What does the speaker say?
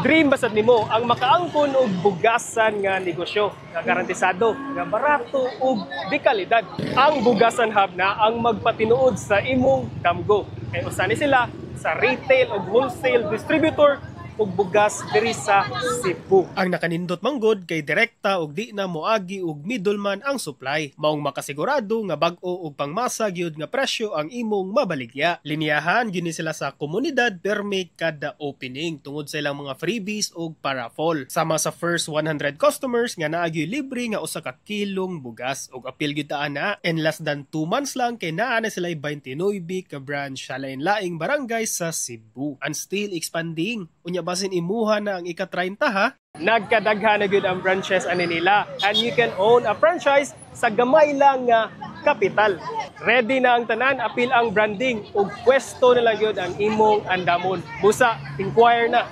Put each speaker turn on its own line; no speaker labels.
Dream basad nimo ang makaangkon og bugasan nga negosyo nga garantisado, nga barato ug di kalidad. Ang Bugasan Hub na ang magpatinuod sa imong damgo. Kay usa ni sila sa retail ug wholesale distributor ug bugas diri sa Cebu. Ang nakanindot manggod kay direkta ug di na moagi og middleman ang supply. Maong makasigurado nga bag-o ug pangmasa gyud nga presyo ang imong mabaligya. Liniyahan gyud sila sa komunidad permi kada opening tungod sa ilang mga freebies ug paraffol. Sama sa first 100 customers nga naa gyud libre nga usa ka kilong bugas ug apil gyud ta ana. In less than 2 months lang kay naa na sila 29 ka branch sa lain-laing barangay sa Cebu and still expanding. Unya basin imuha na ang ika-30 ha. Nagkadaghan na gyud ang branches ani nila and you can own a franchise sa gamay lang nga kapital. Ready na ang tanan, apil ang branding ug pwesto na lang gyud ang imong andamon. Busa, inquire na